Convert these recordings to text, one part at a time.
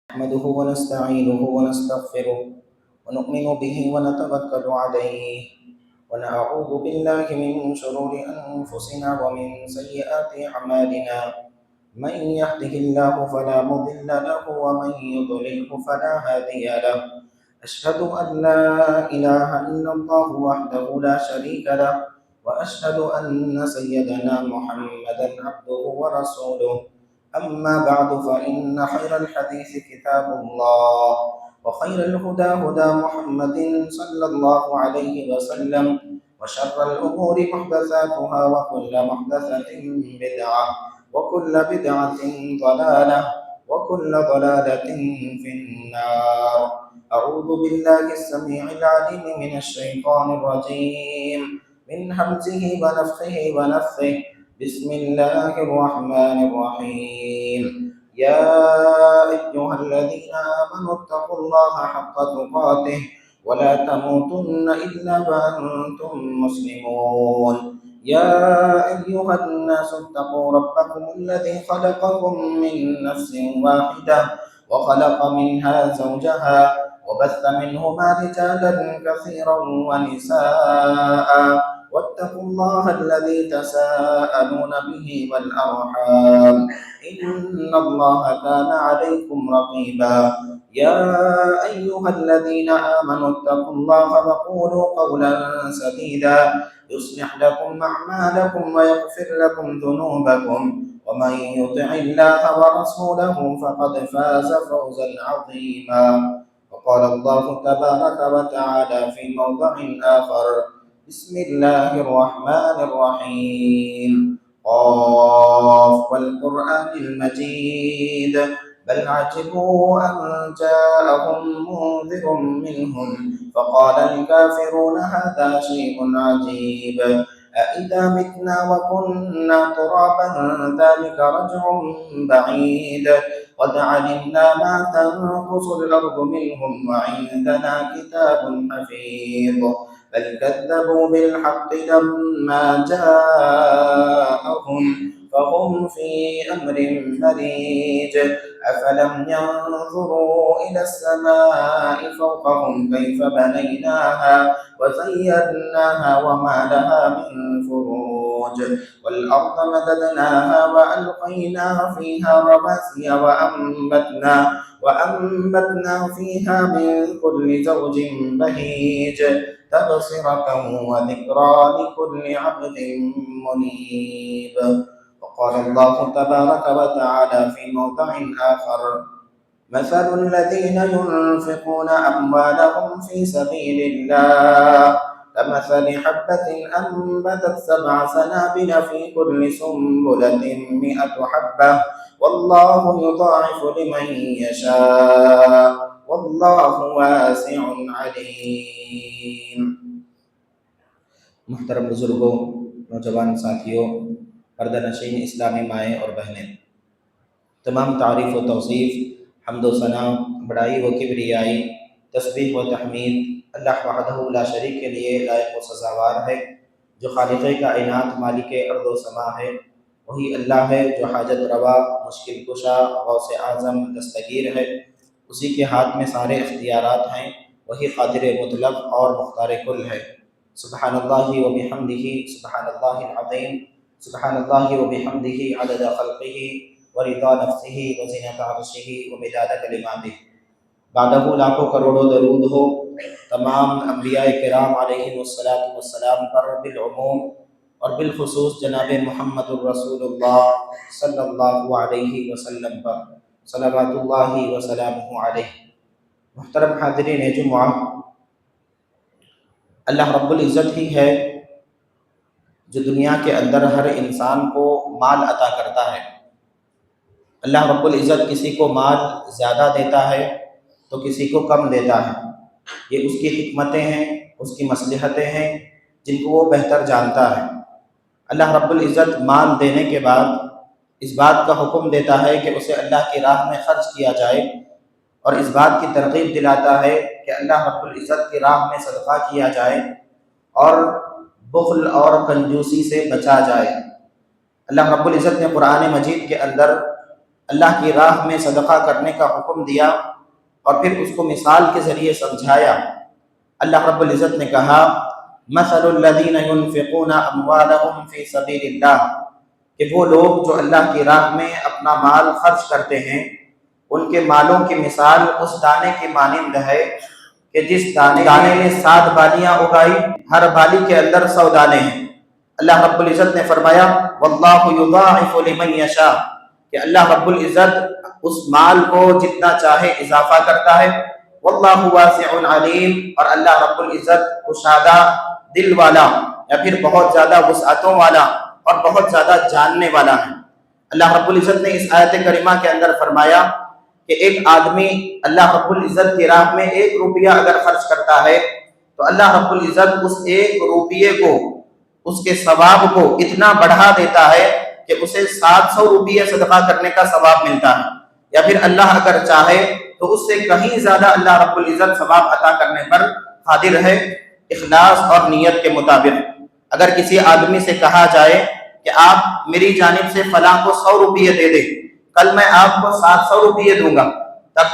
نحمده ونستعينه ونستغفره ونؤمن به ونتوكل عليه ونعوذ بالله من شرور أنفسنا ومن سيئات أعمالنا. من يهده الله فلا مضل له ومن يضلله فلا هادي له. أشهد أن لا إله إلا الله وحده لا شريك له، وأشهد أن سيدنا محمدا عبده ورسوله. أما بعد فإن خير الحديث كتاب الله، وخير الهدى هدى محمد صلى الله عليه وسلم، وشر الأمور محدثاتها وكل محدثة بدعة، وكل بدعة ضلالة، وكل ضلالة في النار. أعوذ بالله السميع العليم من الشيطان الرجيم، من همزه ونفخه ونفثه. بسم الله الرحمن الرحيم. يا أيها الذين آمنوا اتقوا الله حق تقاته ولا تموتن إلا وأنتم مسلمون. يا أيها الناس اتقوا ربكم الذي خلقكم من نفس واحدة وخلق منها زوجها وبث منهما رجالا كثيرا ونساء، واتقوا الله الذي تساءلون به والأرحام إن الله كان عليكم رقيبا. يا أيها الذين آمنوا اتقوا الله وقولوا قولا سديدا يصلح لكم أعمالكم ويغفر لكم ذنوبكم، ومن يطع الله ورسوله فقد فاز فوزا عظيما. وقال الله تبارك وتعالى في موضع آخر: بسم الله الرحمن الرحيم. قاف والقرآن المجيد، بل عجبوا أن جاءهم منذر منهم فقال الكافرون هذا شيء عجيب. أإذا متنا وكنا ترابا ذلك رجع بعيد. قد علمنا ما تنقص الأرض منهم وعندنا كتاب حفيظ. بل كذبوا بالحق لما جاءهم فهم في أمر مريج. أفلم ينظروا إلى السماء فوقهم كيف بنيناها وزيناها وما لها من فروج. والأرض مددناها وألقينا فيها رواسي وأنبتنا فيها من كل زوج بهيج، تبصرة وذكرى لكل عبد منيب. وقال الله تبارك وتعالى في موضع آخر: مثل الذين ينفقون أموالهم في سبيل الله كمثل حبة أنبتت 7 سنابل في كل سنبلة 100 حبة، والله يضاعف لمن يشاء والله واسع علیم۔ محترم بزرگوں، نوجوان ساتھیوں، پردہ نشین اسلامی مائیں اور بہنیں، تمام تعریف و توصیف، حمد و ثنا، بڑائی و کبریائی، تسبیح و تحمید اللہ وحدہ لا شریک کے لیے لائق و سزاوار ہے۔ جو خالق کائنات، مالک ارض و سما ہے، وہی اللہ ہے جو حاجت روا، مشکل کشا، غوث اعظم، دستگیر ہے۔ اسی کے ہاتھ میں سارے اختیارات ہیں، وہی قادر مطلق اور مختار کل ہے۔ سبحان اللہ و بحمدہ، سبحان اللہ العظیم، سبحان اللہ و بحمدہ عدد خلقہ ورضا نفسہ وزنۃ عرشہ ومداد کلماتہ۔ بعدہ لاکھوں کروڑوں درود ہو تمام انبیاء کرام علیہم السلام پر بالعموم، اور بالخصوص جناب محمد الرسول اللہ صلی اللہ علیہ وسلم پر صلوات اللہ وسلامہ علیہ۔ محترم حاضرین جمعہ، اللہ رب العزت ہی ہے جو دنیا کے اندر ہر انسان کو مال عطا کرتا ہے۔ اللہ رب العزت کسی کو مال زیادہ دیتا ہے تو کسی کو کم دیتا ہے۔ یہ اس کی حکمتیں ہیں، اس کی مصلحتیں ہیں جن کو وہ بہتر جانتا ہے۔ اللہ رب العزت مال دینے کے بعد اس بات کا حکم دیتا ہے کہ اسے اللہ کی راہ میں خرچ کیا جائے، اور اس بات کی ترغیب دلاتا ہے کہ اللہ رب العزت کی راہ میں صدقہ کیا جائے اور بخل اور کنجوسی سے بچا جائے۔ اللہ رب العزت نے قرآن مجید کے اندر اللہ کی راہ میں صدقہ کرنے کا حکم دیا اور پھر اس کو مثال کے ذریعے سمجھایا۔ اللہ رب العزت نے کہا مثل الذین ينفقون اموالهم فی سبیل اللہ، کہ وہ لوگ جو اللہ کی راہ میں اپنا مال خرچ کرتے ہیں، ان کے مالوں کی مثال اس دانے کی مانند ہے کہ جس دانے نے 7 بالیاں اگائی، ہر بالی کے اندر 100 دانے ہیں۔ اللہ رب العزت نے فرمایا واللہ یضاعف لمن یشاء، کہ اللہ رب العزت اس مال کو جتنا چاہے اضافہ کرتا ہے۔ واللہ واسع علیم، اور اللہ رب العزت کشادہ دل والا یا پھر بہت زیادہ وسعتوں والا اور بہت زیادہ جاننے والا ہے۔ اللہ رب العزت نے اس آیت کریمہ کے اندر فرمایا کہ ایک آدمی اللہ رب العزت کی راہ میں 1 روپیہ اگر خرچ کرتا ہے تو اللہ رب العزت اس 1 روپیے کو، اس کے ثواب کو اتنا بڑھا دیتا ہے کہ اسے 700 روپیے صدقہ کرنے کا ثواب ملتا ہے، یا پھر اللہ اگر چاہے تو اس سے کہیں زیادہ اللہ رب العزت ثواب عطا کرنے پر قادر ہے، اخلاص اور نیت کے مطابق۔ اگر کسی آدمی سے کہا جائے کہ آپ میری جانب سے فلاں کو 100 روپیے دے دیں، کل میں آپ کو 700 روپیے دوں گا، تب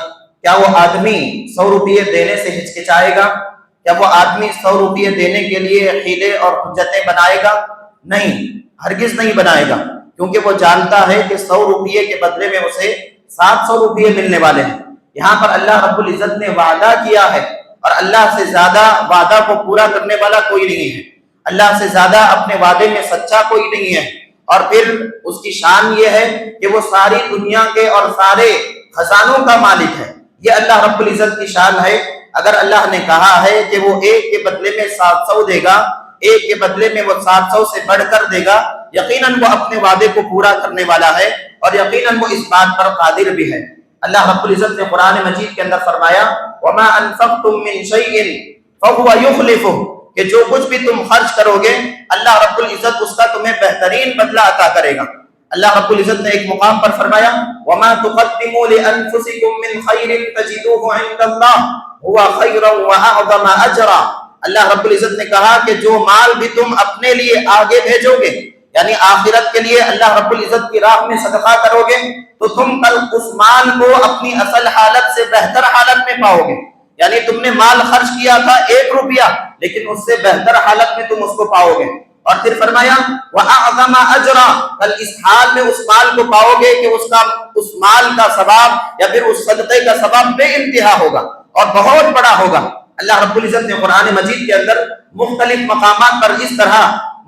کیا وہ آدمی 100 روپیے دینے سے ہچکچائے گا؟ کیا وہ آدمی 100 روپیے دینے کے لیے حیلے اور حجتیں بنائے گا؟ نہیں، ہرگز نہیں بنائے گا، کیونکہ وہ جانتا ہے کہ 100 روپیے کے بدلے میں اسے 700 روپیے ملنے والے ہیں۔ یہاں پر اللہ رب العزت نے وعدہ کیا ہے، اور اللہ سے زیادہ وعدہ کو پورا کرنے والا کوئی نہیں ہے، اللہ سے زیادہ اپنے وعدے میں سچا کوئی نہیں ہے۔ اور پھر اس کی شان یہ ہے کہ وہ ساری دنیا کے اور سارے خزانوں کا مالک ہے، یہ اللہ رب العزت کی شان ہے۔ اگر اللہ نے کہا ہے کہ وہ 1 کے بدلے میں 700 دے گا، 1 کے بدلے میں وہ 700 سے بڑھ کر دے گا، یقیناً وہ اپنے وعدے کو پورا کرنے والا ہے، اور یقیناً وہ اس بات پر قادر بھی ہے۔ اللہ رب العزت نے قرآن مجید کے اندر فرمایا وَمَا أَنفَقْتُم مِّن شَيْءٍ فَهُوَ يُخْلِفُهُ، کہ جو کچھ بھی تم خرچ کرو گے اللہ رب العزت اس کا تمہیں بہترین بدلہ عطا کرے گا۔ اللہ رب العزت نے ایک مقام پر فرمایا وَمَا تُقَدِّمُوا لِأَنفُسِكُم مِّن خَيْرٍ تَجِدُوهُ عِندَ اللَّهِ هُوَ خَيْرًا وَأَعْظَمَ أَجْرًا۔ اللہ رب العزت نے کہا کہ جو مال بھی تم اپنے لیے آگے بھیجو گے، یعنی آخرت کے لیے اللہ رب العزت کی راہ میں صدقہ کرو گے، تو تم کل اس مال کو اپنی اصل حالت سے بہتر حالت میں پاؤ گے۔ یعنی تم نے مال خرچ کیا تھا 1 روپیہ، لیکن اس سے بہتر حالت میں تم اس کو پاؤ گے۔ اور پھر فرمایا وَأَعْظَمَ أَجْرًا، کل اس حال میں اس مال کو پاؤ گے کہ اس مال کا ثواب یا پھر اس صدقے کا ثواب بے انتہا ہوگا اور بہت بڑا ہوگا۔ اللہ رب العزت نے قرآن مجید کے اندر مختلف مقامات پر اس طرح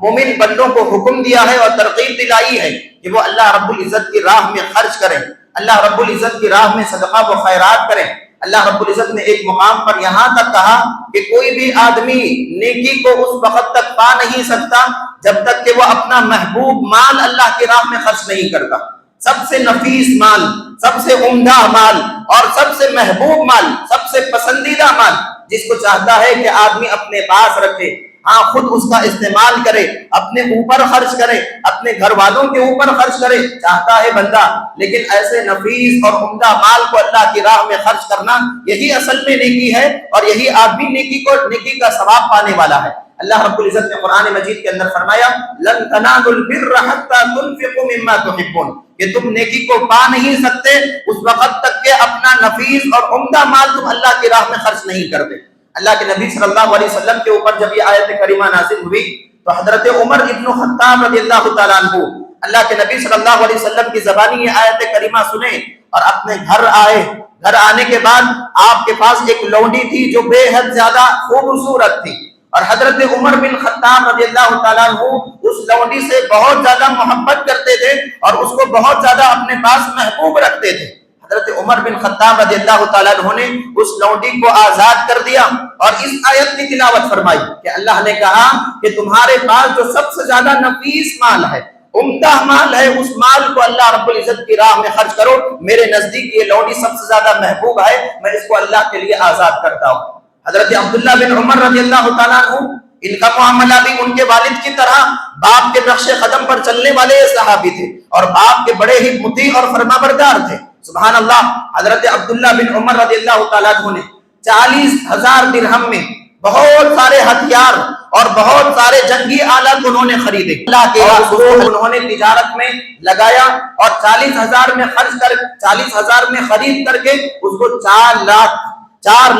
مومن بندوں کو حکم دیا ہے اور ترغیب دلائی ہے کہ وہ اللہ رب العزت کی راہ میں خرچ کریں، اللہ رب العزت کی راہ میں صدقہ و خیرات کریں۔ اللہ رب العزت نے ایک مقام پر یہاں تک کہا کہ کوئی بھی آدمی نیکی کو اس وقت تک پا نہیں سکتا جب تک کہ وہ اپنا محبوب مال اللہ کی راہ میں خرچ نہیں کرتا۔ سب سے نفیس مال، سب سے عمدہ مال اور سب سے محبوب مال، سب سے پسندیدہ مال جس کو چاہتا ہے کہ آدمی اپنے پاس رکھے، ہاں خود اس کا استعمال کرے، اپنے اوپر خرچ کرے، اپنے گھر والوں کے اوپر خرچ کرے، چاہتا ہے بندہ، لیکن ایسے نفیس اور عمدہ مال کو اللہ کی راہ میں خرچ کرنا یہی اصل میں نیکی ہے، اور یہی آدمی نیکی کا ثواب پانے والا ہے۔ اللہ رب العزت نے قرآن مجید کے اندر فرمایا لن تنالوا البر حتى تنفقوا مما تحبون، کہ تم نیکی کو پا نہیں سکتے اس وقت تک کہ اپنا نفیس اور عمدہ مال تم اللہ کی راہ میں خرچ نہیں کرتے۔ اللہ کے نبی صلی اللہ علیہ وسلم کے اوپر جب یہ آیت کریمہ نازل ہوئی تو حضرت عمر ابن خطاب رضی اللہ تعالیٰ عنہ اللہ کے نبی صلی اللہ علیہ وسلم کی زبانی یہ آیت کریمہ سنے اور اپنے گھر آئے۔ گھر آنے کے بعد آپ کے پاس ایک لونڈی تھی جو بے حد زیادہ خوبصورت تھی، اور حضرت عمر بن خطاب رضی اللہ تعالیٰ عنہ اس لونڈی سے بہت زیادہ محبت کرتے تھے اور اس کو بہت زیادہ اپنے پاس محبوب رکھتے تھے۔ حضرت عمر بن خطاب رضی اللہ تعالیٰ عنہ نے اس لونڈی کو آزاد کر دیا اور اس آیت کی تلاوت فرمائی کہ اللہ نے کہا کہ تمہارے پاس جو سب سے زیادہ نفیس مال ہے، عمدہ مال ہے، اس مال کو اللہ رب العزت کی راہ میں خرچ کرو۔ میرے نزدیک یہ لونڈی سب سے زیادہ محبوب ہے، میں اس کو اللہ کے لیے آزاد کرتا ہوں۔ حضرت عبداللہ بن عمر رضی اللہ تعالیٰ عنہ، ان کا معاملہ بھی ان کے والد کی طرح باپ کے نقش قدم پر چلنے والے صحابی تھے اور باپ کے بڑے ہی مطیع اور فرمانبردار تھے۔ سبحان اللہ، حضرت عبداللہ بن عمر رضی اللہ تعالیٰ عنہ نے 40,000 درہم میں بہت سارے ہتھیار اور بہت سارے جنگی آلات انہوں نے خریدے، اللہ کے رسول انہوں نے تجارت میں لگایا اور 40,000 میں خرچ کر 40,000 میں خرید کر کے اس کو 4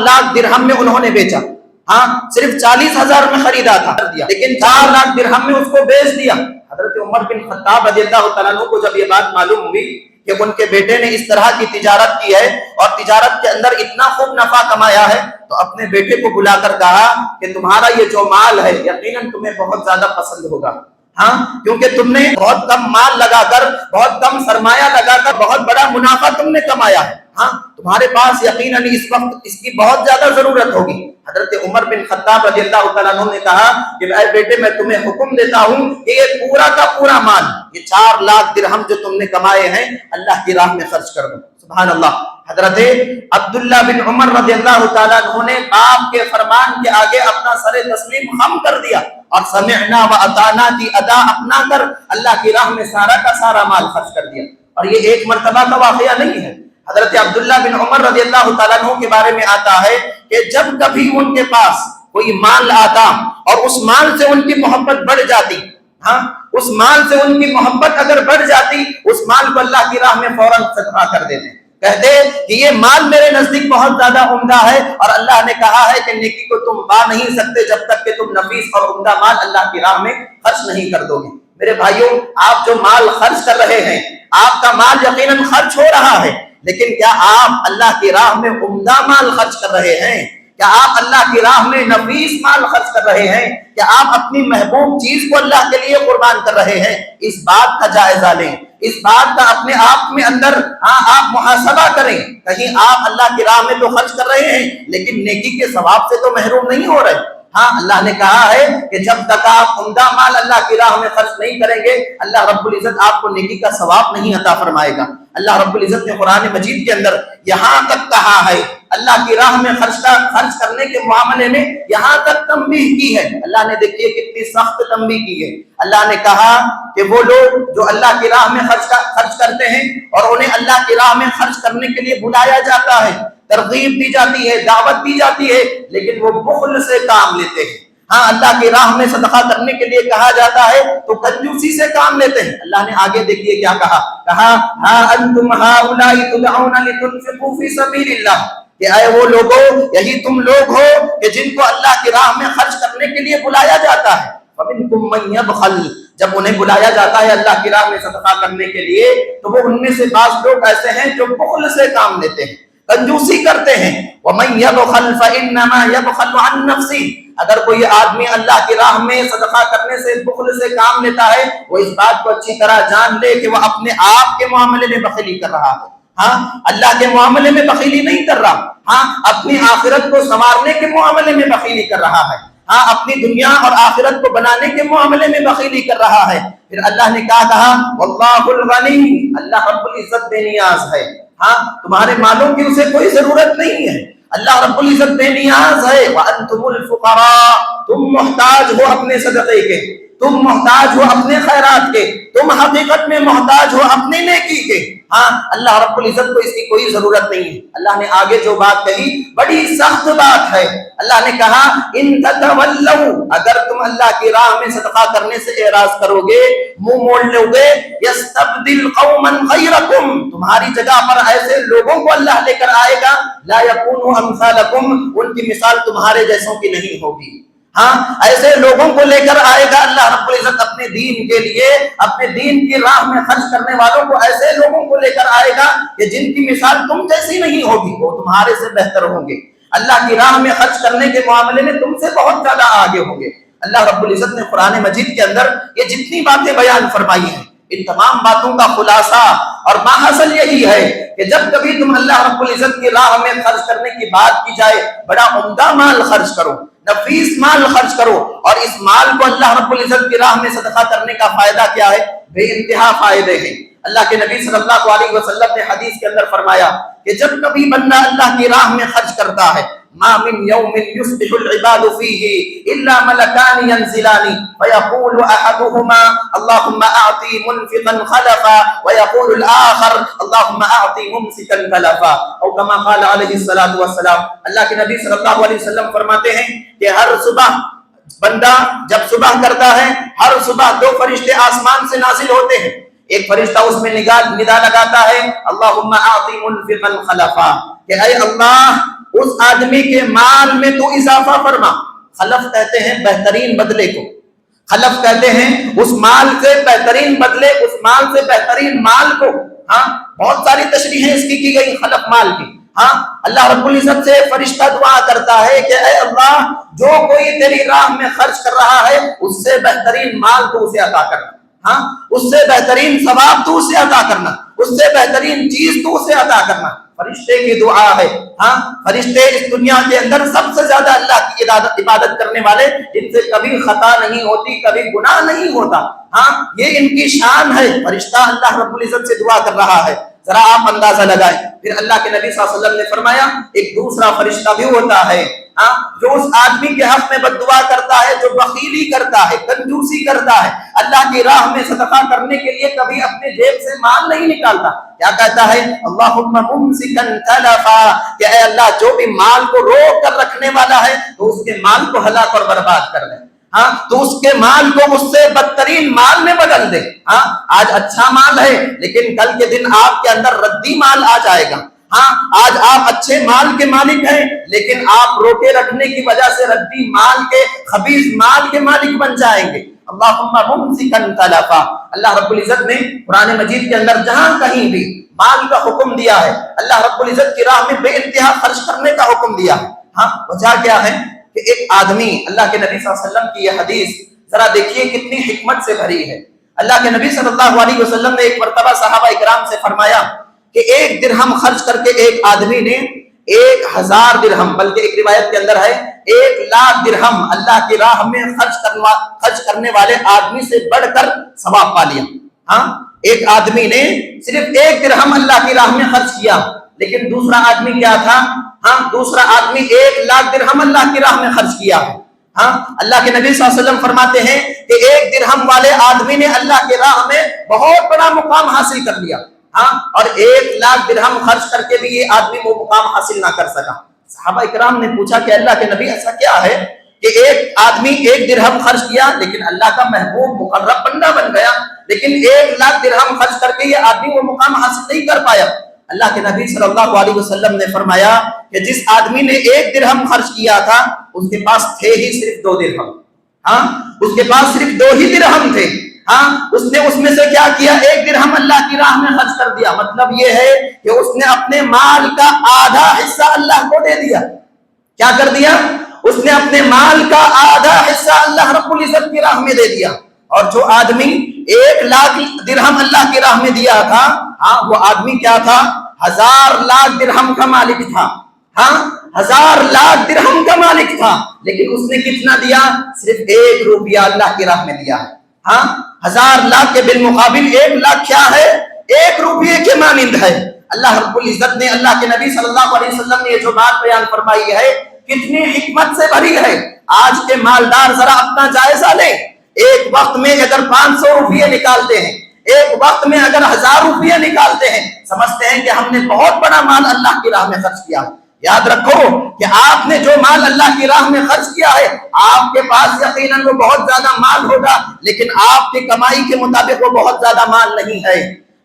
لاکھ درہم میں انہوں نے بیچا۔ ہاں صرف 40,000 میں خریدا تھا لیکن 4 لاکھ درہم میں اس کو بیچ دیا۔ حضرت عمر بن خطاب رضی اللہ تعالیٰ عنہ کو جب یہ بات معلوم ہوئی کہ ان کے بیٹے نے اس طرح کی تجارت کی ہے اور تجارت کے اندر اتنا خوب نفع کمایا ہے، تو اپنے بیٹے کو بلا کر کہا کہ تمہارا یہ جو مال ہے یقیناً تمہیں بہت زیادہ پسند ہوگا، ہاں کیونکہ تم نے بہت کم مال لگا کر، بہت کم سرمایہ لگا کر بہت بڑا منافع تم نے کمایا ہے، ہاں تمہارے پاس یقیناً اس وقت اس کی بہت زیادہ ضرورت ہوگی۔ حضرت عمر بن خطاب رضی اللہ تعالیٰ عنہ نے کہا کہ اے بیٹے میں تمہیں حکم دیتا ہوں کہ یہ پورا کا پورا مال، یہ 4 لاکھ درہم جو تم نے کمائے ہیں اللہ کی راہ میں خرچ کر دو۔ سبحان اللہ۔ حضرت عبداللہ بن عمر رضی اللہ تعالیٰ عنہ نے باپ کے فرمان کے آگے اپنا سر تسلیم خم کر دیا اور سمعنا و اطعنا کی ادا اپنا کر اللہ کی راہ میں سارا کا سارا مال خرچ کر دیا۔ اور یہ ایک مرتبہ کا واقعہ نہیں ہے۔ حضرت عبداللہ بن عمر رضی اللہ تعالیٰ عنہ کے بارے میں آتا ہے کہ جب کبھی ان کے پاس کوئی مال آتا اور اس مال سے ان کی محبت بڑھ جاتی، ہاں اس مال سے ان کی محبت اگر بڑھ جاتی، اس مال کو اللہ کی راہ میں فوراً صدقہ کر دیتے، کہتے کہ یہ مال میرے نزدیک بہت زیادہ عمدہ ہے اور اللہ نے کہا ہے کہ نیکی کو تم پا نہیں سکتے جب تک کہ تم نفیس اور عمدہ مال اللہ کی راہ میں خرچ نہیں کر دو گے۔ میرے بھائیوں، آپ جو مال خرچ کر رہے ہیں، آپ کا مال یقیناً خرچ ہو رہا ہے، لیکن کیا آپ اللہ کی راہ میں عمدہ مال خرچ کر رہے ہیں؟ کیا آپ اللہ کی راہ میں نفیس مال خرچ کر رہے ہیں؟ کیا آپ اپنی محبوب چیز کو اللہ کے لیے قربان کر رہے ہیں؟ اس بات کا جائزہ لیں، اس بات کا اپنے آپ میں اندر آپ محاسبہ کریں، کہیں آپ اللہ کی راہ میں تو خرچ کر رہے ہیں لیکن نیکی کے ثواب سے تو محروم نہیں ہو رہے۔ ہاں اللہ نے کہا ہے کہ جب تک آپ عمدہ مال اللہ کی راہ میں خرچ نہیں کریں گے، اللہ رب العزت آپ کو نیکی کا ثواب نہیں عطا فرمائے گا۔ اللہ رب العزت نے قرآن مجید کے اندر یہاں تک کہا ہے، اللہ کی راہ میں خرچ کرنے کے معاملے میں یہاں تک تنبیہ کی ہے۔ اللہ نے دیکھیے کتنی سخت تنبیہ کی ہے۔ اللہ نے کہا کہ وہ لوگ جو اللہ کی راہ میں خرچ کرتے ہیں اور انہیں اللہ کی راہ میں خرچ کرنے کے لیے بلایا جاتا ہے، ترغیب دی جاتی ہے، دعوت دی جاتی ہے، لیکن وہ بخل سے کام لیتے ہیں۔ ہاں اللہ کی راہ میں صدقہ کرنے کے لیے کہا جاتا ہے تو کنجوسی سے کام لیتے ہیں۔ اللہ نے آگے دیکھیے کیا کہا، ہاں انتم ہؤلاء تدعون لتنفقوا فی سبیل اللہ، کہ اے وہ لوگوں، یہی تم لوگ ہو کہ جن کو اللہ کی راہ میں خرچ کرنے کے لیے بلایا جاتا ہے۔ فمنکم من یبخل، جب انہیں بلایا جاتا ہے اللہ کی راہ میں صدقہ کرنے کے لیے تو وہ ان میں سے بعض لوگ ایسے ہیں جو بخل سے کام لیتے ہیں، کنجوسی کرتے ہیں۔ وَمَن يَبْخَلْ فَإِنَّمَا يَبْخَلُ عَن نَفْسِهِ، اگر کوئی آدمی اللہ کی راہ میں صدقہ کرنے سے بخل سے کام لیتا ہے، وہ اس بات کو اچھی طرح جان لے کہ وہ اپنے آپ کے معاملے میں بخیلی کر رہا ہے۔ ہاں اللہ کے معاملے میں بخیلی نہیں کر رہا، ہاں اپنی آخرت کو سنوارنے کے معاملے میں بخیلی کر رہا ہے، ہاں اپنی دنیا اور آخرت کو بنانے کے معاملے میں بخیلی کر رہا ہے۔ پھر اللہ نے کہا واللہ الغنی، اللہ رب العزت بے نیاز ہے، ہاں تمہارے مالوں کی اسے کوئی ضرورت نہیں ہے، اللہ رب العزت بے نیاز ہے۔ وانتم الفقراء، تم محتاج ہو اپنے صدقے کے، تم محتاج ہو اپنے خیرات کے، تم حقیقت میں محتاج ہو اپنی نیکی کے۔ ہاں اللہ رب العزت کو اس کی کوئی ضرورت نہیں ہے۔ اللہ نے آگے جو بات کہی بڑی سخت بات ہے، اللہ نے کہا ان تتولوا، اگر تم اللہ کی راہ میں صدقہ کرنے سے اعراض کرو گے، منہ موڑ لو گے، یستبدل قوما غیرکم، تمہاری جگہ پر ایسے لوگوں کو اللہ لے کر آئے گا، لا یکونوا امثالکم، ان کی مثال تمہارے جیسوں کی نہیں ہوگی۔ ہاں ایسے لوگوں کو لے کر آئے گا اللہ رب العزت اپنے دین کے لیے، اپنے دین کی راہ میں خرچ کرنے والوں کو ایسے لوگوں کو لے کر آئے گا کہ جن کی مثال تم جیسی نہیں ہوگی، وہ تمہارے سے بہتر ہوں گے، اللہ کی راہ میں خرچ کرنے کے معاملے میں تم سے بہت زیادہ آگے ہوں گے۔ اللہ رب العزت نے قرآن مجید کے اندر یہ جتنی باتیں بیان فرمائی ہیں، ان تمام باتوں کا خلاصہ اور ماحصل یہی ہے کہ جب کبھی تم اللہ رب العزت کی راہ میں خرچ کرنے کی بات کی جائے، بڑا عمدہ مال خرچ کرو، نفیس مال خرچ کرو، اور اس مال کو اللہ رب العزت کی راہ میں صدقہ کرنے کا فائدہ کیا ہے؟ بے انتہا فائدے ہیں۔ اللہ کے نبی صلی اللہ علیہ وسلم نے حدیث کے اندر فرمایا کہ جب کبھی بندہ اللہ کی راہ میں خرچ کرتا ہے، ما من يوم يصبح العباد فيه الا ملكان ينزلان فيقول احدهما اللهم اعطي منفقا خلفا ويقول الاخر اللهم اعطي ممسكا تلفا، او كما قال علیہ الصلوۃ والسلام۔ اللہ کے نبی صلی اللہ علیہ وسلم فرماتے ہیں کہ ہر صبح بندہ جب صبح کرتا ہے، ہر صبح دو فرشتے آسمان سے نازل ہوتے ہیں، ایک فرشتہ اس میں ندا لگاتا ہے اللہم اعطی منفقا خلفا، کہ اے اللہ اس آدمی کے مال میں تو اضافہ فرما۔ خلف کہتے ہیں بہترین بدلے کو، خلف کہتے ہیں اس مال سے بہترین بدلے، اس مال سے بہترین مال کو۔ ہاں بہت ساری تشریحیں اس کی گئی خلف مال کی۔ ہاں اللہ رب العزت سے فرشتہ دعا کرتا ہے کہ اے اللہ جو کوئی تیری راہ میں خرچ کر رہا ہے اس سے بہترین مال تو اسے عطا کرنا، ہاں اس سے بہترین ثواب تو اسے عطا کرنا، اس سے بہترین چیز تو اسے عطا کرنا۔ فرشتے کی دعا ہے۔ ہاں فرشتے اس دنیا کے اندر سب سے زیادہ اللہ کی عبادت کرنے والے، جن سے کبھی خطا نہیں ہوتی، کبھی گناہ نہیں ہوتا۔ ہاں یہ ان کی شان ہے۔ فرشتہ اللہ رب العزت سے دعا کر رہا ہے، ذرا آپ اندازہ لگائیں۔ پھر اللہ کے نبی صلی اللہ علیہ وسلم نے فرمایا ایک دوسرا فرشتہ بھی ہوتا ہے جو اس آدمی کے حق میں بد دعا کرتا ہے، جو بخیلی کرتا ہے، کنجوسی کرتا ہے، اللہ کی راہ میں صدقہ کرنے کے لیے کبھی اپنے جیب سے مال نہیں نکالتا۔ کیا کہتا ہے اللہم ممسکا تلفا، کہ اے اللہ جو بھی مال کو روک کر رکھنے والا ہے تو اس کے مال کو ہلاک اور برباد کر دے، ہاں تو اس کے مال کو اس سے بدترین مال میں بدل دے۔ ہاں آج اچھا مال ہے لیکن کل کے دن آپ کے اندر ردی مال آ جائے گا۔ ہاں آج آپ اچھے مال کے مالک ہیں لیکن آپ روکے رکھنے کی وجہ سے ردی مال کے، خبیث مال کے مالک بن جائیں گے۔ اللہم ممسکا تلفا، اللہ رب العزت نے قرآن مجید کے اندر جہاں کہیں بھی مال کا حکم دیا ہے، اللہ رب العزت کی راہ میں بے انتہا خرچ کرنے کا حکم دیا ہے۔ ہاں وجہ کیا ہے کہ ایک آدمی، اللہ کے نبی صلی اللہ علیہ وسلم کی یہ حدیث ذرا دیکھیے کتنی حکمت سے بھری ہے۔ اللہ کے نبی صلی اللہ علیہ وسلم نے ایک مرتبہ صحابہ اکرام سے فرمایا کہ 1 درہم خرچ کر کے ایک آدمی نے 1000 درہم، بلکہ ایک روایت کے اندر ہے 1,00,000 درہم اللہ کی راہ میں خرچ کرنے والے آدمی سے بڑھ کر ثواب پا لیا۔ ہاں ایک آدمی نے صرف 1 درہم اللہ کی راہ میں خرچ کیا، لیکن دوسرا آدمی کیا تھا؟ ہاں دوسرا آدمی 1,00,000 درہم اللہ کی راہ میں خرچ کیا۔ ہاں اللہ کے نبی صلی اللہ علیہ وسلم فرماتے ہیں کہ 1 درہم والے آدمی نے اللہ کی راہ میں بہت بڑا مقام حاصل کر لیا، ہاں اور 1,00,000 درہم خرچ کر کے بھی یہ آدمی وہ مقام حاصل نہ کر سکا۔ صحابہ اکرام نے پوچھا کہ اللہ کے نبی ایسا کیا ہے کہ ایک آدمی 1 درہم خرچ کیا لیکن اللہ کا محبوب مقرب بندہ بن گیا، لیکن 1,00,000 درہم خرچ کر کے یہ آدمی وہ مقام حاصل نہیں کر پایا؟ اللہ کے نبی صلی اللہ علیہ وسلم نے فرمایا کہ جس آدمی نے 1 درہم خرچ کیا تھا اس کے پاس تھے ہی صرف 2 درہم۔ ہاں اس کے پاس صرف 2 ہی درہم تھے۔ ہاں اس نے اس میں سے کیا کیا؟ 1 درہم اللہ کی راہ میں خرچ کر دیا۔ مطلب یہ ہے کہ اس نے اپنے مال کا آدھا حصہ اللہ کو دے دیا۔ کیا کر دیا؟ اس نے اپنے مال کا آدھا حصہ اللہ رب العزت کی راہ میں دے دیا۔ اور جو آدمی 1,00,000 درہم اللہ کی راہ میں دیا تھا، ہاں وہ آدمی کیا تھا؟ 1,000,000 درہم کا مالک تھا۔ ہاں 1,000,000 درہم کا مالک تھا، لیکن اس نے کتنا دیا؟ صرف 1 روپیہ اللہ کی راہ میں دیا۔ ہاں 1,000,000 کے بالمقابل 1,00,000 کیا ہے؟ 1 روپیے کے مانند ہے۔ اللہ رب العزت نے، اللہ کے نبی صلی اللہ علیہ وسلم نے یہ جو بات بیان فرمائی ہے کتنی حکمت سے بھری ہے۔ آج کے مالدار ذرا اپنا جائزہ لیں، ایک وقت میں اگر 500 روپیے نکالتے ہیں، ایک وقت میں اگر 1,000 روپیے نکالتے ہیں، سمجھتے ہیں کہ ہم نے بہت بڑا مال اللہ کی راہ میں خرچ کیا۔ یاد رکھو کہ آپ نے جو مال اللہ کی راہ میں خرچ کیا ہے، آپ کے پاس یقیناً وہ بہت زیادہ مال ہوگا، لیکن آپ کی کمائی کے مطابق وہ بہت زیادہ مال نہیں ہے۔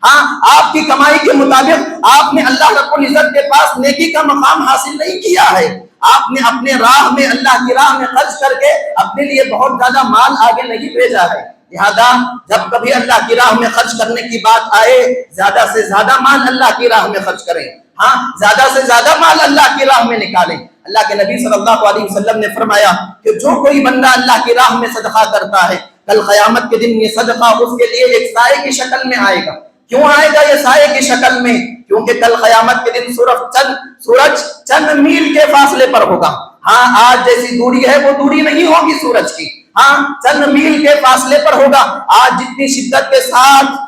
ہاں آپ کی کمائی کے مطابق آپ نے اللہ رب العزت کے پاس نیکی کا مقام حاصل نہیں کیا ہے۔ آپ نے اپنے راہ میں، اللہ کی راہ میں خرچ کر کے اپنے لیے بہت زیادہ مال آگے نہیں بھیجا ہے۔ لہذا جب کبھی اللہ کی راہ میں خرچ کرنے کی بات آئے، زیادہ سے زیادہ مال اللہ کی راہ میں خرچ کریں۔ ہاں زیادہ سے زیادہ مال اللہ کی راہ میں نکالیں۔ اللہ کے نبی صلی اللہ علیہ وسلم نے فرمایا کہ جو کوئی بندہ اللہ کی راہ میں صدقہ کرتا ہے، کل قیامت کے دن یہ صدقہ اس کے لیے ایک سائے کی شکل میں آئے گا۔ کیوں آئے گا یہ سائے کی شکل میں؟ کیونکہ کل قیامت کے دن سورج چند میل کے فاصلے پر ہوگا۔ ہاں آج جیسی دوری ہے وہ دوری نہیں ہوگی سورج کی، ہاں چند میل کے فاصلے پر ہوگا۔ آج جتنی شدت کے ساتھ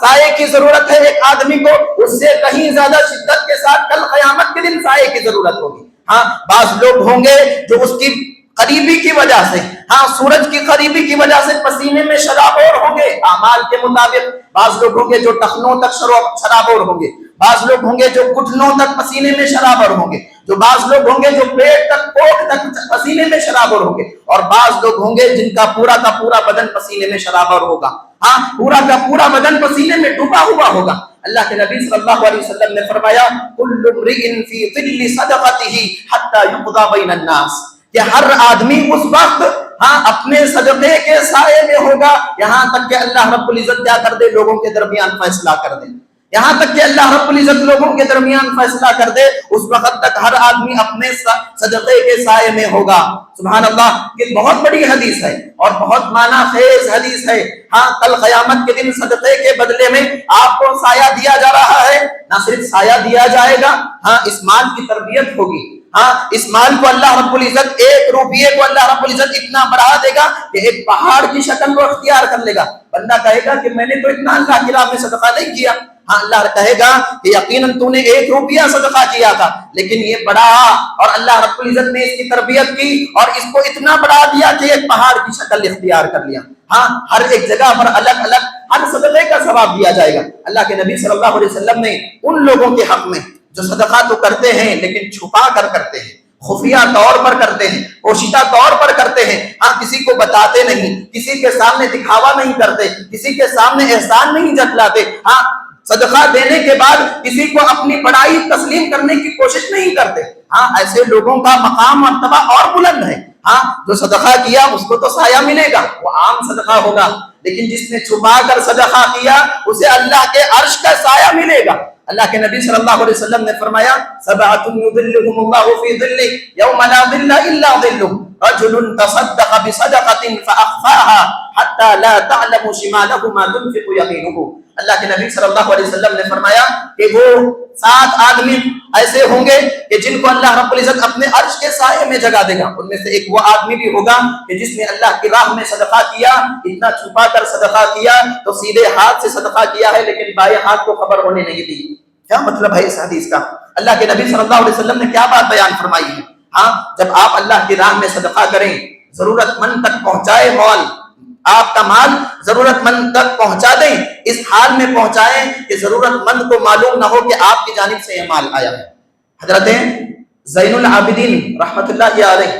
سائے کی ضرورت ہے ایک آدمی کو، اس سے کہیں زیادہ شدت کے ساتھ کل قیامت کے دن سائے کی ضرورت ہوگی۔ ہاں بعض لوگ ہوں گے جو اس کی قریبی کی وجہ سے، ہاں سورج کی قریبی کی وجہ سے پسینے میں شرابور ہوں گے اعمال کے مطابق، بعض لوگ ہوں گے جو ٹخنوں تک شرابور ہوں گے، بعض لوگ ہوں گے جو گھٹنوں تک پسینے میں شرابور ہوں گے، جو بعض لوگ ہوں گے جو پیٹ تک کوٹ تک پسینے میں شرابور ہوں گے، اور بعض لوگ ہوں گے جن کا پورا بدن پسینے میں شرابور ہوگا، ہاں پورا کا پورا بدن پسینے میں ڈوبا ہوا ہوگا۔ اللہ کے نبی صلی اللہ علیہ وسلم نے فرمایا کل امرئ فی ظل صدقتہ حتی یقضی بین الناس، کہ ہر آدمی اس وقت اپنے صدقے کے سائے میں ہوگا یہاں تک کہ اللہ رب العزت کیا کر دے، لوگوں کے درمیان فیصلہ کر دے، یہاں تک کہ اللہ رب العزت لوگوں کے درمیان فیصلہ کر دے، اس وقت تک ہر آدمی اپنے صدقے کے سائے میں ہوگا۔ سبحان اللہ، یہ بہت بڑی حدیث ہے اور بہت معنی خیز حدیث ہے۔ کل قیامت کے دن صدقے کے بدلے میں آپ کو سایہ دیا جا رہا ہے، نہ صرف سایہ دیا جائے گا، اس مال کی تربیت ہوگی، اس مال کو اللہ رب العزت، ایک روپیے کو اللہ رب العزت اتنا بڑھا دے گا کہ ایک پہاڑ کی شکل کو اختیار کر لے گا۔ بندہ کہے گا کہ میں نے تو اتنا اللہ کی راہ میں صدقہ نہیں کیا، اللہ کہے گا کہ یقیناً تو نے 1 روپیہ صدقہ کیا تھا، لیکن یہ بڑا، اور اللہ رب العزت نے اس کی تربیت کی اور اس کو اتنا بڑھا دیا کہ ایک پہاڑ کی شکل اختیار کر لیا۔ ہر ایک جگہ پر الگ الگ ہر صدقے کا ثواب دیا جائے گا۔ اللہ کے نبی صلی اللہ علیہ وسلم نے ان لوگوں کے حق میں جو صدقہ تو کرتے ہیں لیکن چھپا کر کرتے ہیں، خفیہ طور پر کرتے ہیں، پوشیدہ طور پر کرتے ہیں، کسی کو بتاتے نہیں، کسی کے سامنے دکھاوا نہیں کرتے، کسی کے سامنے احسان نہیں جتلاتے، صدقہ دینے کے بعد کسی کو اپنی بڑائی تسلیم کرنے کی کوشش نہیں کرتے، ایسے لوگوں کا مقام مرتبہ اور بلند ہے۔ جو صدقہ کیا اس کو تو سایہ ملے گا، وہ عام صدقہ ہوگا، لیکن جس نے چھپا کر صدقہ کیا اسے اللہ کے عرش کا سایہ ملے گا۔ اللہ کے نبی صلی اللہ علیہ وسلم نے فرمایا سبعۃ یظلهم اللہ فی ظلہ یوم لا ظل الا ظلہ، رجل تصدق بصدقۃ فاخفاها حتى لا تعلم شماله ما تنفق یمینہ۔ اللہ کے نبی صلی اللہ علیہ وسلم نے فرمایا کہ وہ 7 آدمی ایسے ہوں گے کہ جن کو اللہ رب العزت اپنے عرش کے سائے میں جگہ دے گا۔ ان میں سے ایک وہ آدمی بھی ہوگا کہ جس نے اللہ کی راہ میں صدقہ کیا، اتنا چھپا کر صدقہ کیا تو سیدھے ہاتھ سے صدقہ کیا ہے لیکن بائیں ہاتھ کو خبر ہونے نہیں دی۔ کیا مطلب ہے اس حدیث کا؟ اللہ کے نبی صلی اللہ علیہ وسلم نے کیا بات بیان فرمائی ہے؟ جب آپ اللہ کی راہ میں صدقہ کریں، ضرورت مند تک پہنچائے مال، آپ کا مال ضرورت مند تک پہنچا دیں، اس حال میں پہنچائیں کہ ضرورت مند کو معلوم نہ ہو کہ آپ کی جانب سے یہ مال آیا ہے۔ حضرت زین العابدین رحمت اللہ علیہ،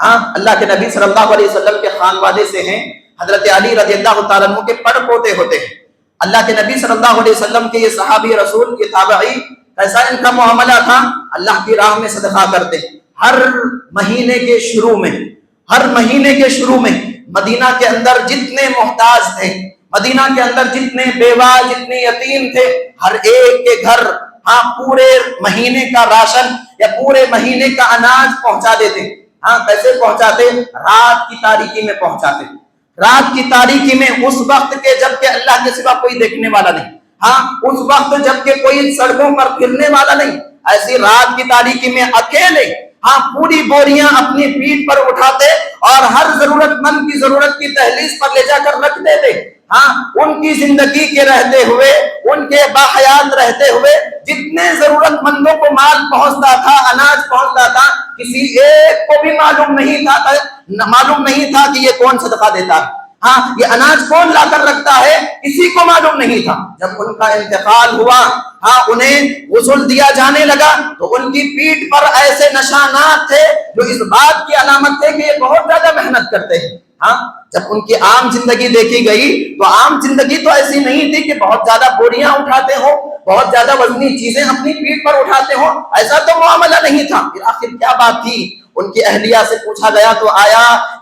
اللہ کے نبی صلی اللہ علیہ وسلم کے خانوادے سے ہیں، حضرت علی رضی اللہ تعالیٰ عنہ کے پڑ پوتے ہوتے ہیں۔ اللہ کے نبی صلی اللہ علیہ وسلم کے یہ صحابی رسول کے تابعی، ایسا ان کا معاملہ تھا، اللہ کی راہ میں صدقہ کرتے، ہر مہینے کے شروع میں مدینہ کے اندر جتنے محتاج تھے، مدینہ کے اندر جتنے بیوہ، جتنے یتیم تھے، ہر ایک کے گھر پورے مہینے کا راشن یا پورے مہینے کا اناج پہنچا دیتے۔ کیسے پہنچاتے؟ رات کی تاریکی میں پہنچاتے، رات کی تاریکی میں، اس وقت کے جب کہ اللہ کے سوا کوئی دیکھنے والا نہیں، اس وقت جب کہ کوئی سڑکوں پر پھرنے والا نہیں، ایسی رات کی تاریکی میں اکیلے پوری بوریاں اپنی پیٹھ پر اٹھاتے اور ہر ضرورت مند کی ضرورت کی دہلیز پر لے جا کر رکھ دیتے۔ ان کی زندگی کے رہتے ہوئے، ان کے باحیات رہتے ہوئے جتنے ضرورت مندوں کو مال پہنچتا تھا، اناج پہنچتا تھا، کسی ایک کو بھی معلوم نہیں تھا کہ یہ کون صدقہ دیتا ہے، یہ اناج کون لا کر رکھتا ہے، کسی کو معلوم نہیں تھا۔ جب ان کا انتقال ہوا، انہیں غسل دیا جانے لگا تو ان کی پیٹھ پر ایسے نشانات تھے جو اس بات کی علامت تھے کہ یہ بہت زیادہ محنت کرتے ہیں۔ جب ان کی عام زندگی دیکھی گئی تو عام زندگی تو ایسی نہیں تھی کہ بہت زیادہ بوریاں اٹھاتے ہو، بہت زیادہ وزنی چیزیں اپنی پیٹھ پر اٹھاتے ہو، ایسا تو معاملہ نہیں تھا۔ پھر آخر کیا بات تھی؟ ان کی اہلیہ سے پوچھا گیا تو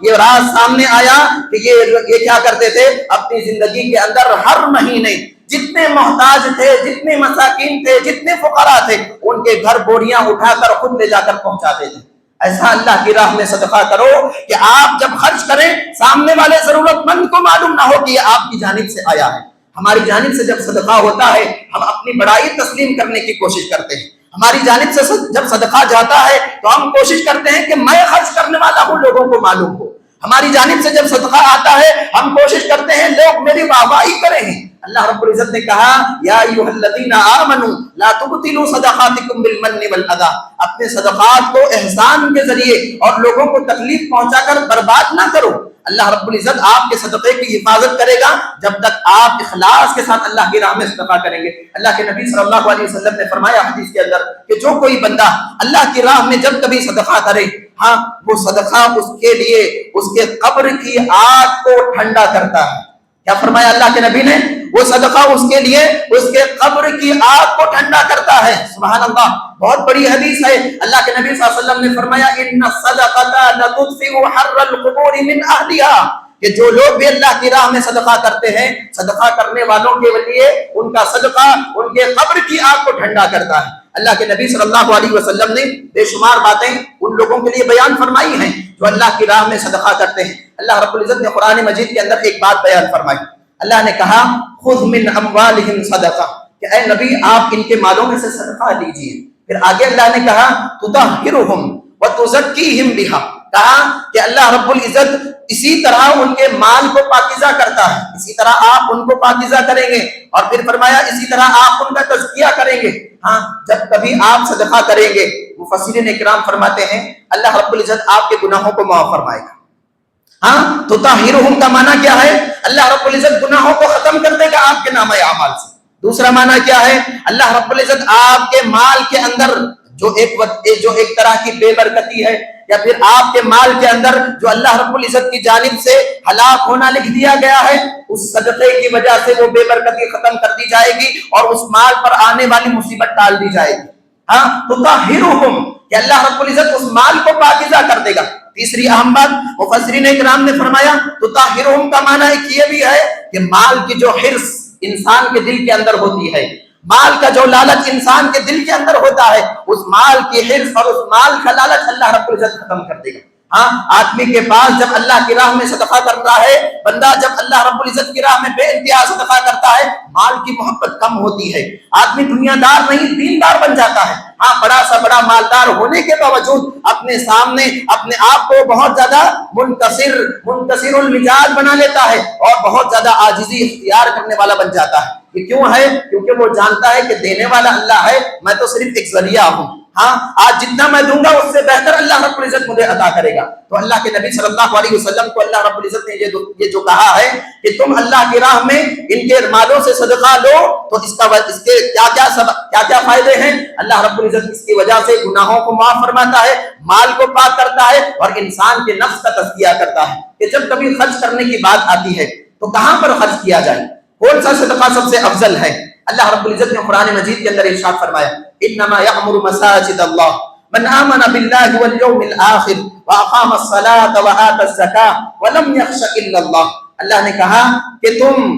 یہ راز سامنے آیا کہ یہ کیا کرتے تھے، اپنی زندگی کے اندر ہر مہینے جتنے محتاج تھے، جتنے مساکین تھے، جتنے فقراء تھے، ان کے گھر بوریاں اٹھا کر خود لے جا کر پہنچاتے تھے۔ ایسا اللہ کی راہ میں صدقہ کرو کہ آپ جب خرچ کریں سامنے والے ضرورت مند کو معلوم نہ ہو کہ یہ آپ کی جانب سے آیا ہے۔ ہماری جانب سے جب صدقہ ہوتا ہے ہم اپنی بڑائی تسلیم کرنے کی کوشش کرتے ہیں، ہماری جانب سے جب صدقہ جاتا ہے تو ہم کوشش کرتے ہیں کہ میں خرچ کرنے والا ہوں، لوگوں کو معلوم ہو۔ ہماری جانب سے جب صدقہ آتا ہے ہم کوشش کرتے ہیں لوگ میری واہ واہی کریں، اللہ رب العزت نے کہا یا ایھا الذین آمنوا لا تبطلوا صدقاتکم بالمن والاذی، اپنے صدقات کو احسان کے ذریعے اور لوگوں کو تکلیف پہنچا کر برباد نہ کرو۔ اللہ رب العزت آپ کے صدقے کی حفاظت کرے گا جب تک آپ اخلاص کے ساتھ اللہ کی راہ میں صدقہ کریں گے۔ اللہ کے نبی صلی اللہ علیہ وسلم نے فرمایا حدیث کے اندر کہ جو کوئی بندہ اللہ کی راہ میں جب کبھی صدقہ کرے، ہاں وہ صدقہ اس کے لیے اس کے قبر کی آگ کو ٹھنڈا کرتا ہے۔ کیا فرمایا اللہ کے نبی نے؟ وہ صدقہ اس کے لیے اس کے قبر کی آگ کو ٹھنڈا کرتا ہے۔ سبحان اللہ، بہت بڑی حدیث ہے۔ اللہ کے نبی صلی اللہ علیہ وسلم نے فرمایا ان الصدقۃ لتطفئ حر القبور من اہلها، کہ جو لوگ بھی اللہ کی راہ میں صدقہ کرتے ہیں، صدقہ کرنے والوں کے لیے ان کا صدقہ ان کے قبر کی آگ کو ٹھنڈا کرتا ہے۔ اللہ کے نبی صلی اللہ علیہ وسلم نے بے شمار باتیں ان لوگوں کے لیے بیان فرمائی ہیں جو اللہ کی راہ میں صدقہ کرتے ہیں۔ اللہ رب العزت نے قرآن مجید کے اندر ایک بات بیان فرمائی۔ اللہ نے کہا خذ من اموالہم صدقہ، کہ اے نبی آپ ان کے مالوں میں سے صدقہ لیجیے۔ پھر آگے اللہ نے کہا تطہرہم وتزکیہم بہا، کہا کہ اللہ رب العزت اسی طرح ان کے مال کو پاکیزہ کرتا ہے، اسی طرح آپ ان کو پاکیزہ کریں گے، اور پھر فرمایا اسی طرح آپ ان کا تزکیہ کریں گے۔ ہاں جب کبھی آپ صدقہ کریں گے، مفسرین اکرام فرماتے ہیں اللہ رب العزت آپ کے گناہوں کو معاف فرمائے گا۔ ہاں تو طاہرہم کا معنی کیا ہے؟ اللہ رب العزت گناہوں کو ختم کر دے گا آپ کے نامہ اعمال سے۔ دوسرا معنی کیا ہے؟ اللہ رب العزت آپ کے مال کے اندر جو ایک طرح کی بے برکتی ہے، یا پھر آپ کے مال کے اندر جو اللہ رب العزت کی جانب سے ہلاک ہونا لکھ دیا گیا ہے، اس صدقے کی وجہ سے وہ بے برکتی ختم کر دی جائے گی اور اس مال پر آنے والی مصیبت ٹال دی جائے گی۔ ہاں تو طاہرہم، کہ اللہ رب العزت اس مال کو پاکیزہ کر دے گا۔ تیسری اہم بات مفسرین اکرام نے فرمایا تو طاہرہم کا معنی ایک یہ بھی ہے کہ مال کی جو حرص انسان کے دل کے اندر ہوتی ہے، مال کا جو لالچ انسان کے دل کے اندر ہوتا ہے، اس مال کی حرص اور اس مال کا لالچ اللہ رب العزت ختم کر دے گا۔ ہاں آدمی کے پاس جب اللہ کی راہ میں صدقہ کرتا ہے، بندہ جب اللہ رب العزت کی راہ میں بے انتہا صدقہ کرتا ہے، مال کی محبت کم ہوتی ہے، آدمی دنیا دار نہیں دیندار بن جاتا ہے۔ ہاں بڑا سا بڑا مالدار ہونے کے باوجود اپنے سامنے اپنے آپ کو بہت زیادہ منکسر المزاج بنا لیتا ہے اور بہت زیادہ عاجزی اختیار کرنے والا بن جاتا ہے۔ یہ کیوں ہے؟ کیونکہ وہ جانتا ہے کہ دینے والا اللہ ہے، میں تو صرف ایک ذریعہ ہوں۔ ہاں آج جتنا میں دوں گا اس سے بہتر اللہ رب العزت مجھے عطا کرے گا۔ تو اللہ کے نبی صلی اللہ علیہ وسلم کو اللہ رب العزت نے یہ جو کہا ہے کہ تم اللہ کی راہ میں ان کے مالوں سے صدقہ لو، تو اس کے کیا کیا فائدے ہیں؟ اللہ رب العزت اس کی وجہ سے گناہوں کو معاف فرماتا ہے، مال کو پاک کرتا ہے اور انسان کے نفس کا تزکیہ کرتا ہے۔ کہ جب کبھی خرچ کرنے کی بات آتی ہے تو کہاں پر خرچ کیا جائے، کون سا صدقہ سب سے افضل ہے؟ اللہ رب العزت نے قرآن مجید کے اندر ارشاد فرمایا انما یعمر مساجد اللہ من آمن باللہ والیوم الآخر واقام الصلاة وآت الزکاة ولم یخش الا اللہ۔ اللہ نے کہا کہ تم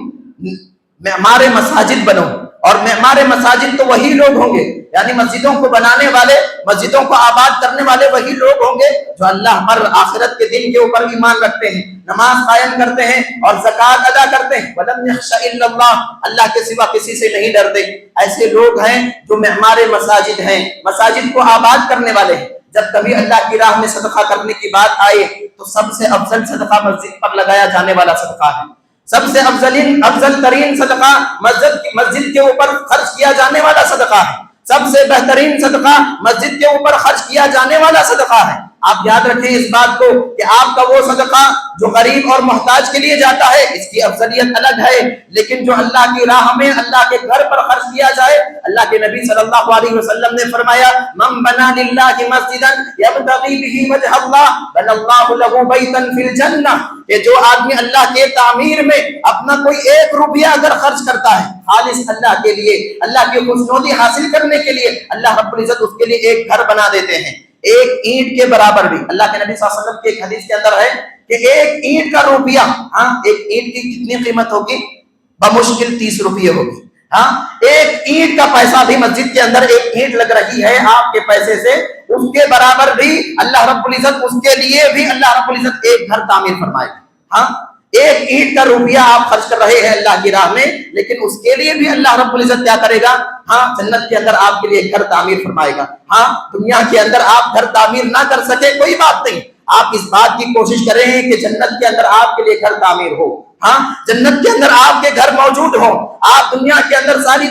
معمار مساجد بنو، اور معمار مساجد تو وہی لوگ ہوں گے، یعنی مسجدوں کو بنانے والے، مسجدوں کو آباد کرنے والے وہی لوگ ہوں گے جو اللہ پر آخرت کے دن کے اوپر ایمان رکھتے ہیں، نماز قائم کرتے ہیں اور زکوٰۃ ادا کرتے ہیں۔ وَلَمْ يَخْشَ إِلَّا اللَّهُ، اللہ کے سوا کسی سے نہیں ڈرتے۔ ایسے لوگ ہیں جو معمار مساجد ہیں، مساجد کو آباد کرنے والے ہیں۔ جب کبھی اللہ کی راہ میں صدقہ کرنے کی بات آئے تو سب سے افضل صدقہ مسجد پر لگایا جانے والا صدقہ ہے۔ سب سے افضل ترین صدقہ مسجد کے اوپر خرچ کیا جانے والا صدقہ ہے۔ سب سے بہترین صدقہ مسجد کے اوپر خرچ کیا جانے والا صدقہ ہے۔ آپ یاد رکھیں اس بات کو کہ آپ کا وہ صدقہ جو غریب اور محتاج کے لیے جاتا ہے اس کی افضلیت الگ ہے، لیکن جو اللہ کی راہ میں اللہ کے گھر پر خرچ کیا جائے، اللہ کے نبی صلی اللہ علیہ وسلم نے فرمایا من بنا للہ مسجدا یبتغی بہ وجہ اللہ بنى اللہ لہ بیتا فی الجنہ، کہ جو آدمی اللہ کے تعمیر میں اپنا کوئی ایک روپیہ اگر خرچ کرتا ہے خالص اللہ کے لیے، اللہ کی خوشنودی حاصل کرنے کے لیے، اللہ رب العزت اس کے لیے ایک گھر بنا دیتے ہیں، ایک اینٹ کے برابر بھی۔ اللہ کے نبی صلی اللہ علیہ وسلم کی ایک حدیث کے اندر ہے کہ ایک اینٹ کا روپیہ، ہاں ایک اینٹ کی کتنی قیمت ہوگی؟ بمشکل 30 روپیے ہوگی۔ ہاں ایک اینٹ کا پیسہ بھی، مسجد کے اندر ایک اینٹ لگ رہی ہے آپ کے پیسے سے، اس کے برابر بھی اللہ رب العزت اس کے لیے بھی اللہ رب العزت ایک گھر تعمیر فرمائے گا۔ ہاں ایک اینٹ کا روپیہ آپ خرچ کر رہے ہیں اللہ کی راہ میں، لیکن اس کے لیے بھی اللہ رب العزت کیا کرے گا؟ ہاں جنت کے اندر آپ کے لیے ایک گھر تعمیر فرمائے گا۔ ہاں دنیا کے اندر آپ گھر تعمیر نہ کر سکے کوئی بات نہیں، آپ اس بات کی کوشش کریں کہ جنت کے اندر آپ کے لیے گھر تعمیر ہو، ہاں جنت کے اندر آپ کے گھر موجود ہوں. آپ دنیا کے اندر ساری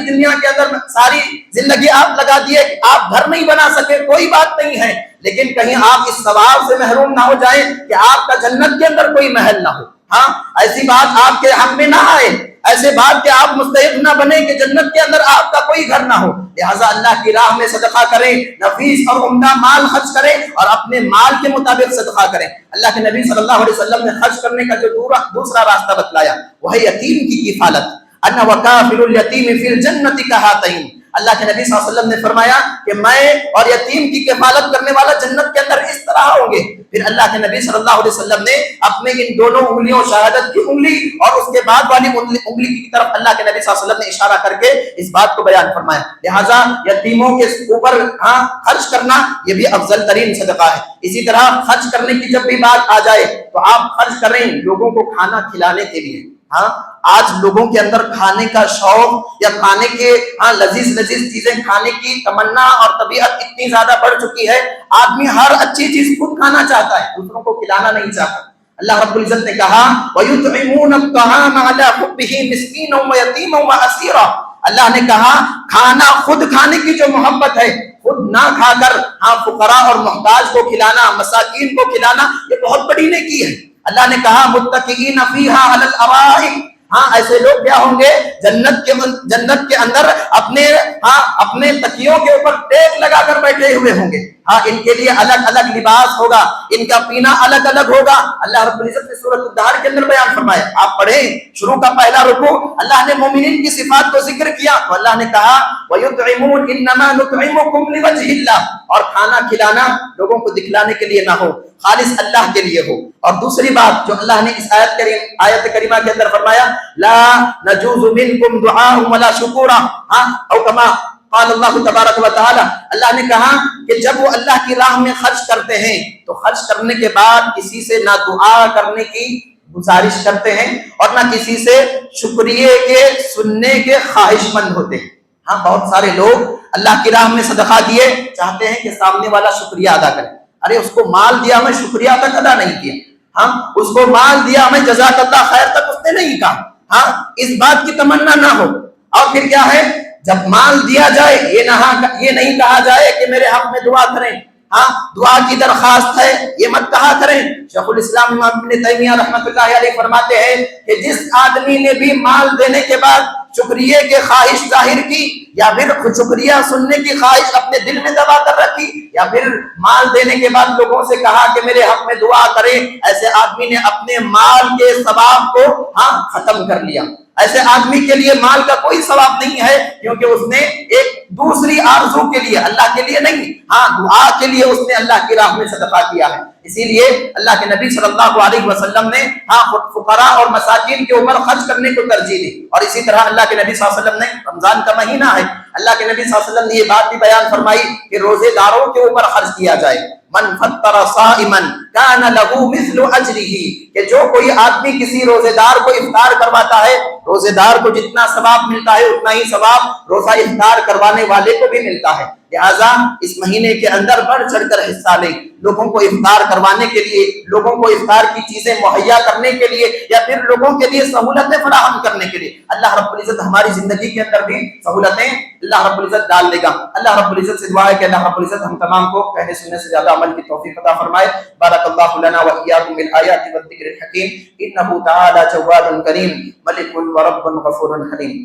زندگی آپ لگا دیے، آپ گھر نہیں بنا سکے، کوئی بات نہیں ہے، لیکن کہیں آپ اس ثواب سے محروم نہ ہو جائیں کہ آپ کا جنت کے اندر کوئی محل نہ ہو. ہاں ایسی بات آپ کے حق میں نہ آئے، ایسے بات کہ آپ مستحق نہ بنے کہ جنت کے اندر آپ کا کوئی گھر نہ ہو. لہٰذا اللہ کی راہ میں صدقہ کریں، نفیس اور عمدہ مال خرچ کریں اور اپنے مال کے مطابق صدقہ کریں. اللہ کے نبی صلی اللہ علیہ وسلم نے خرچ کرنے کا جو دوسرا راستہ بتلایا وہ ہے یتیم کی کفالت. انا وکافل الیتیم فی الجنۃ کہاتین. اللہ کے نبی صلی اللہ علیہ وسلم نے فرمایا کہ میں اور یتیم کی کفالت کرنے والا جنت کے اندر اس طرح ہوں گے. پھر اللہ کے نبی صلی اللہ علیہ وسلم نے اپنے ان دونوں انگلیوں، شہادت کی انگلی اور اس کے بعد والی انگلی کی طرف اللہ کے نبی صلی اللہ علیہ وسلم نے اشارہ کر کے اس بات کو بیان فرمایا. لہٰذا یتیموں کے اوپر خرچ کرنا یہ بھی افضل ترین صدقہ ہے. اسی طرح خرچ کرنے کی جب بھی بات آ جائے تو آپ خرچ کریں لوگوں کو کھانا کھلانے کے لیے. ہاں آج لوگوں کے اندر کھانے کا شوق یا کھانے کے لذیذ چیزیں کھانے کی تمنا اور طبیعت اتنی زیادہ بڑھ چکی ہے، آدمی ہر اچھی چیز خود کھانا چاہتا ہے، دوسروں کو کھلانا نہیں چاہتا. اللہ رب العزت نے کہا وَيُطْعِمُونَ الطَّعَامَ عَلَىٰ حُبِّهِ مِسْكِينًا وَيَتِيمًا وَأَسِيرًا. اللہ نے کہا کھانا خود کھانے کی جو محبت ہے، خود نہ کھا کر فقراء اور محتاج کو کھلانا، مساکین کو کھلانا، یہ بہت بڑی نیکی ہے. اللہ نے کہا متکئین فیہا علی الارائک. ایسے لوگ کیا ہوں گے جنت کے اندر اپنے تکیوں کے اوپر ٹیک لگا کر بیٹھے ہوئے ہوں گے. ان کے لیے الگ الگ لباس ہوگا، ان کا پینا الگ الگ ہوگا. اللہ رب العزت نے سورۃ الدہر کے اندر بیان فرمایا، آپ پڑھیں شروع کا پہلا رکوع، اللہ نے مومنین کی صفات کو ذکر کیا تو اللہ نے کہا وَيُطْعِمُونَ إِنَّمَا نُطْعِمُكُمْ لِوَجْهِ اللَّهِ. اور کھانا کھلانا لوگوں کو دکھلانے کے لیے نہ ہو، خالص اللہ کے لیے ہو. اور دوسری بات جو اللہ نے اس آیت کریمہ کے اندر فرمایا لا نجوز منکم دعاء ولا شکورا، او کما قال اللہ تبارک و تعالی. اللہ نے کہا کہ جب وہ اللہ کی راہ میں خرچ کرتے ہیں تو خرچ کرنے کے بعد کسی سے نہ دعا کرنے کی گزارش کرتے ہیں اور نہ کسی سے شکریہ کے سننے کے خواہش مند ہوتے ہیں. بہت سارے لوگ اللہ کی راہ میں صدقہ دیے چاہتے ہیں کہ سامنے والا شکریہ ادا کرے. ارے اس کو مال دیا، میں شکریہ تک ادا نہیں کیا. اس کو مال دیا، میں جزاک اللہ خیر تک اس نے نہیں کہا. اس بات کی تمنا نہ ہو. اور پھر کیا ہے، جب مال دیا جائے یہ نہیں کہا جائے کہ میرے حق میں دعا کریں، دعا کی درخواست ہے یہ مت کہا کریں. شیخ الاسلام امام ابن تیمیہ رحمۃ اللہ علیہ فرماتے ہیں کہ جس آدمی نے بھی مال دینے کے بعد شکریہ کے خواہش ظاہر کی یا پھر شکریہ سننے کی خواہش اپنے دل میں دبا کر رکھی یا پھر مال دینے کے بعد لوگوں سے کہا کہ میرے حق میں دعا کریں، ایسے آدمی نے اپنے مال کے ثواب کو ختم کر لیا. ایسے آدمی کے لیے مال کا کوئی ثواب نہیں ہے، کیونکہ اس نے ایک دوسری آرزو کے لیے، اللہ کے لیے نہیں، دعا کے لیے اس نے اللہ کی راہ میں صدقہ کیا ہے. اسی لیے اللہ کے نبی صلی اللہ علیہ وسلم نے فقراء اور مساکین کے اوپر خرچ کرنے کو ترجیح دی. اور اسی طرح اللہ کے نبی صلی اللہ علیہ وسلم نے، رمضان کا مہینہ ہے، اللہ کے نبی صلی اللہ علیہ وسلم نے یہ بات بھی بیان فرمائی کہ روزے داروں کے اوپر خرچ کیا جائے. من فطر صائما کان له مثل اجره، کہ جو کوئی آدمی کسی روزے دار کو افطار کرواتا ہے، روزے دار کو جتنا ثواب ملتا ہے اتنا ہی ثواب روزہ افطار کروانے والے کو بھی ملتا ہے. لہٰذا اس مہینے کے اندر بڑھ چڑھ کر حصہ لیں، لوگوں کو افطار کروانے کے لیے، لوگوں کو افطار کی چیزیں مہیا کرنے کے لیے یا پھر لوگوں کے لیے سہولتیں فراہم کرنے کے لیے. اللہ رب العزت ہماری زندگی کے اندر بھی سہولتیں اللہ رب العزت ڈال دے گا. اللہ رب العزت سے دعا ہے کہ اللہ رب العزت ہم تمام کو کہنے سننے سے زیادہ عمل کی توفیق عطا فرمائے. بارک اللہ لنا و ایاکم بالآیات والذکر الحکیم انہ تعالی جواد کریم ملک و رب غفور حلیم.